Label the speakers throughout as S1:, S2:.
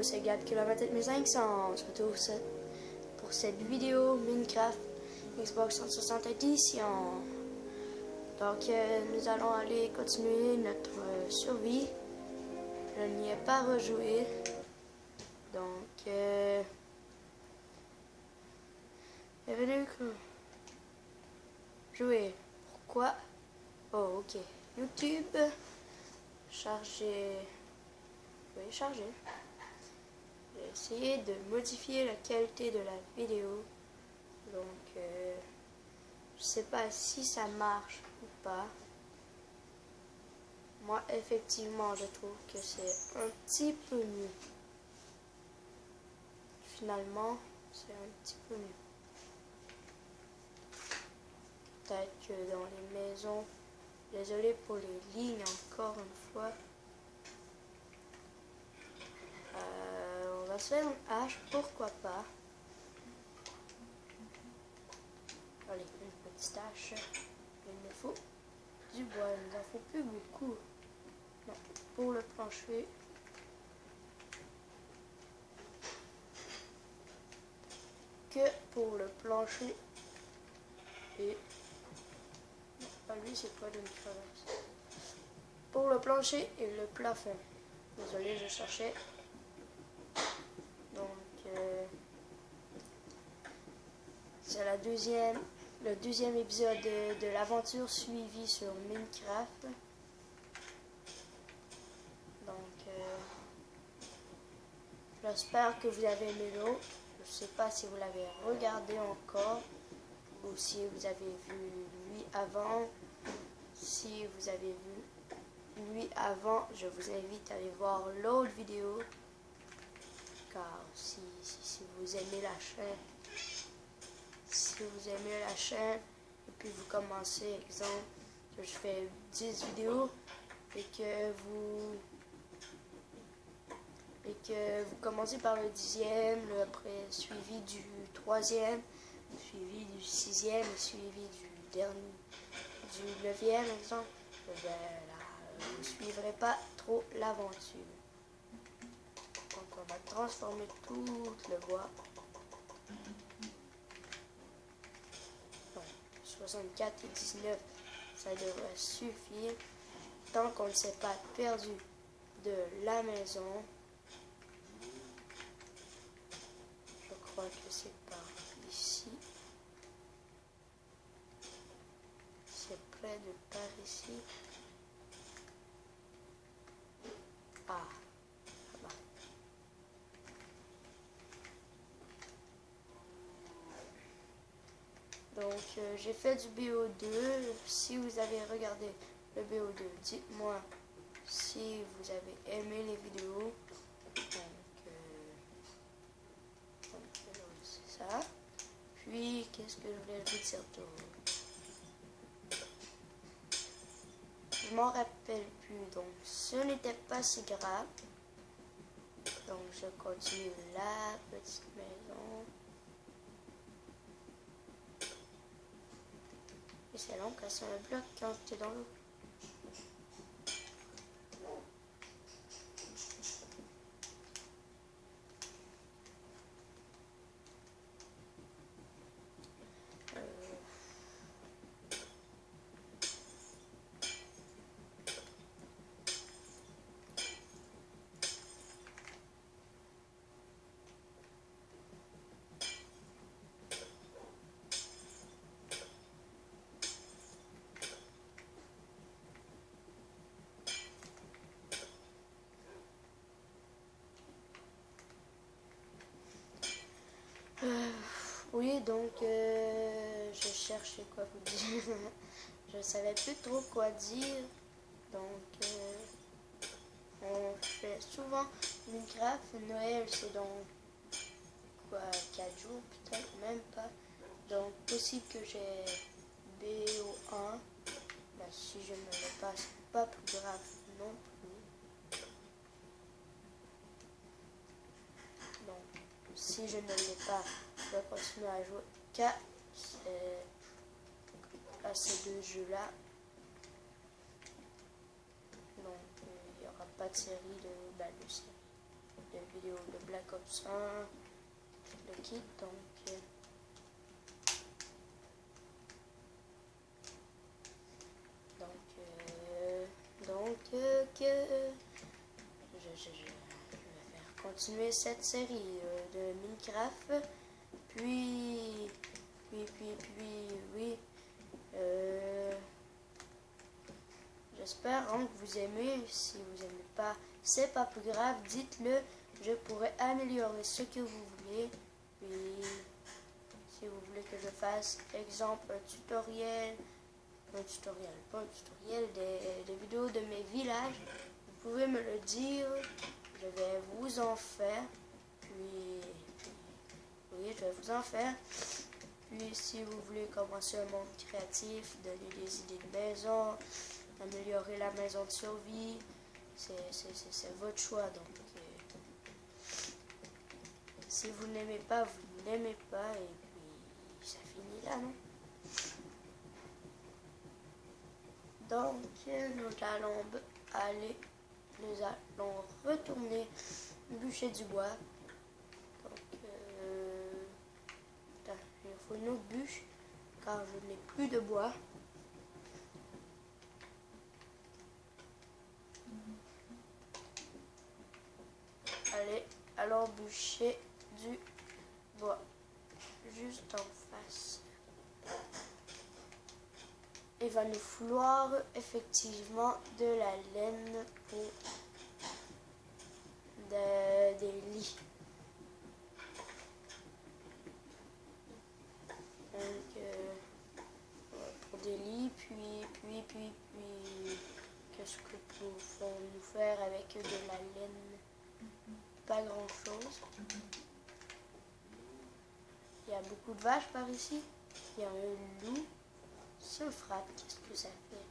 S1: c'est Gab qui l'a 500. On se retrouve pour cette vidéo Minecraft Xbox 360 Edition. Donc nous allons aller continuer notre survie. Je n'y ai pas rejoué. Donc bienvenue jouer. Pourquoi? Oh ok. YouTube. Charger. Oui, charger. J'ai essayé de modifier la qualité de la vidéo. Donc je sais pas si ça marche ou pas. Moi effectivement je trouve que c'est un petit peu mieux. Finalement c'est un petit peu mieux. Peut-être que dans les maisons, désolé pour les lignes encore une fois. On va se faire une hache, pourquoi pas. Allez, une petite hache. Il me faut du bois, il nous en faut plus beaucoup. Non, pour le plancher. Que pour le plancher. Et non, pas lui, c'est pas d'une crevasse. Pour le plancher et le plafond. Désolé, je cherchais. Donc c'est le deuxième épisode de l'aventure suivie sur Minecraft. Donc j'espère que vous avez aimé l'eau. Je ne sais pas si vous l'avez regardé encore ou si vous avez vu lui avant. Si vous avez vu lui avant, je vous invite à aller voir l'autre vidéo. Car si vous aimez la chaîne, et puis vous commencez, exemple, que je fais 10 vidéos et que vous commencez par le 10e, après suivi du 3e, suivi du 6e et suivi du 9e, exemple, ben là, vous ne suivrez pas trop l'aventure. Donc on va transformer tout le bois. Donc, 64 et 19, ça devrait suffire tant qu'on ne s'est pas perdu de la maison. Je crois que c'est par ici. C'est près de par ici. Ah, là-bas. Donc j'ai fait du BO2. Si vous avez regardé le BO2, dites-moi si vous avez aimé les vidéos. Donc c'est ça. Puis qu'est-ce que je voulais vous dire d'autre? Je m'en rappelle plus, donc ce n'était pas si grave. Donc je continue la petite maison. Et c'est long casser un bloc quand tu es dans l'eau. Oui, donc je cherchais quoi vous dire. Je savais plus trop quoi dire. Donc on fait souvent Minecraft. Noël, c'est dans quoi 4 jours, peut-être même pas. Donc possible que j'ai BO1. Ben, si je ne l'ai pas, c'est pas plus grave non plus. Donc si je ne l'ai pas, je vais continuer à jouer qu'à ces deux jeux-là. Donc il n'y aura pas de série de série. de vidéos de Black Ops 1, le kit, que je vais faire continuer cette série de Minecraft, puis oui, j'espère que vous aimez. Si vous n'aimez pas, c'est pas plus grave, dites-le, je pourrais améliorer ce que vous voulez. Puis si vous voulez que je fasse exemple un tutoriel, des vidéos de mes villages, vous pouvez me le dire, je vais vous en faire. Puis oui, je vais vous en faire. Puis si vous voulez commencer un monde créatif, donner des idées de maison, améliorer la maison de survie, c'est votre choix. Donc si vous n'aimez pas, vous n'aimez pas, et puis ça finit là, non? Donc nous allons retourner bûcher du bois. Donc il faut une autre bûche car je n'ai plus de bois. Allez, alors bûcher du bois juste en face. Il va nous falloir effectivement de la laine pour des lits. Donc, pour des lits, puis qu'est-ce que pouvons-nous faire avec de la laine? Pas grand-chose. Il y a beaucoup de vaches par ici. Il y a un loup. Si on frappe, qu'est-ce que ça fait?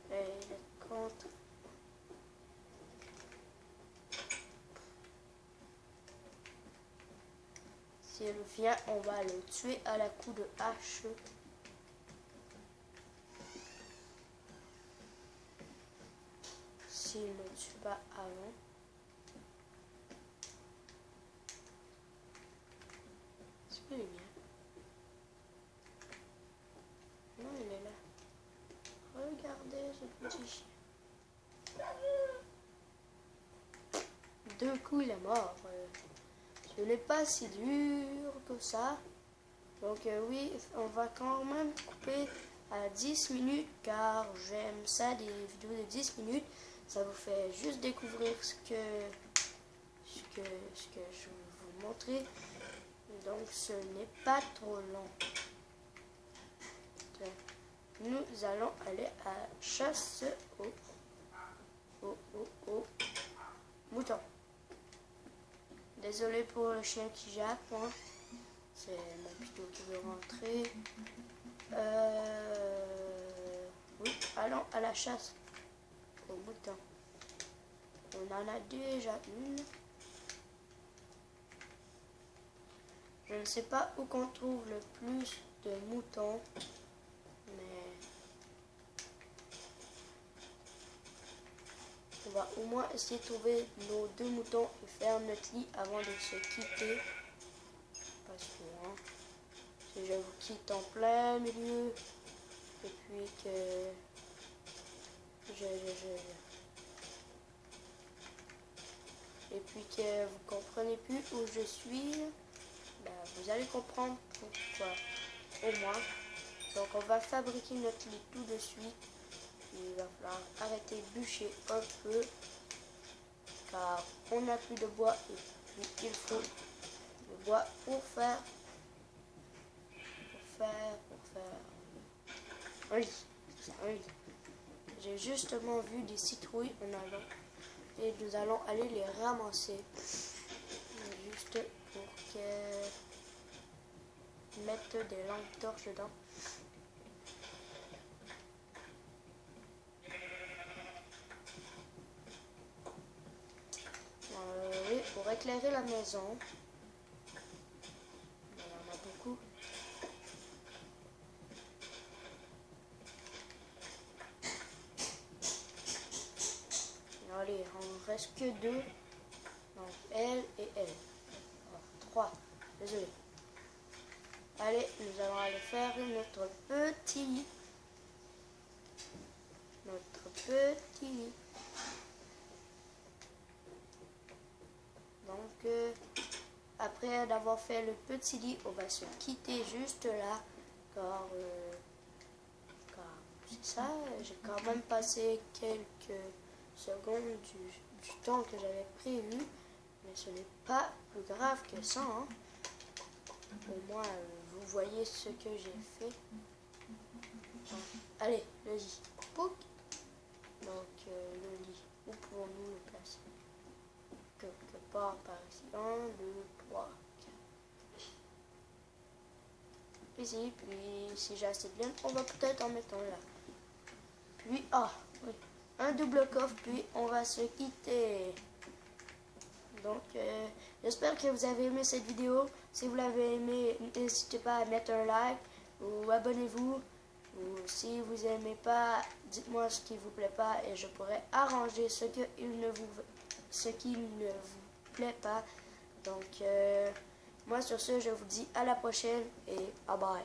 S1: Le contre. Si elle vient, on va le tuer à la coup de hache. S'il ne tue pas avant. Est-ce qu'il est bien? Non, il est là. Regardez ce petit chien. D'un coup, il est mort. Ce n'est pas si dur que ça. Donc oui, on va quand même couper à 10 minutes car j'aime ça, des vidéos de 10 minutes. Ça vous fait juste découvrir ce que je veux vous montrer. Donc ce n'est pas trop long. Nous allons aller à la chasse aux moutons. Désolé pour le chien qui jappe, hein. C'est mon pitot qui veut rentrer. Oui, allons à la chasse aux moutons. On en a déjà une. Je ne sais pas où qu'on trouve le plus de moutons, mais on va au moins essayer de trouver nos 2 moutons et faire notre lit avant de se quitter. Parce que si je vous quitte en plein milieu et puis que et puis que vous comprenez plus où je suis, ben, vous allez comprendre pourquoi au moins. Donc on va fabriquer notre lit tout de suite. Il va falloir arrêter de bûcher un peu car on n'a plus de bois et puis il faut le bois pour faire un lit. J'ai justement vu des citrouilles en allant et nous allons aller les ramasser juste pour qu'elles mettent des lampes torches dedans. Oui, pour éclairer la maison. Il y en a beaucoup. allez, on reste que 2. Donc, elle et elle. 3. Désolé. Allez, nous allons aller faire notre petit lit. Notre petit lit. Donc, après d'avoir fait le petit lit, on va se quitter juste là. Car c'est ça, j'ai quand même passé quelques secondes du temps que j'avais prévu. Mais ce n'est pas plus grave que ça. Hein. Au moins, vous voyez ce que j'ai fait. Donc, allez, le lit. Pouc. Donc, le lit. Où pouvons-nous le placer? Quelque part par ici. 1, 2, 3, 4. Ici, puis si j'ai assez de laine, on va peut-être en mettre un là. Puis, oui, un double coffre, puis on va se quitter. Donc, j'espère que vous avez aimé cette vidéo. Si vous l'avez aimé, n'hésitez pas à mettre un like ou abonnez-vous. Ou si vous n'aimez pas, dites-moi ce qui ne vous plaît pas et je pourrai arranger ce qui ne vous plaît pas. Donc, moi sur ce, je vous dis à la prochaine et bye bye.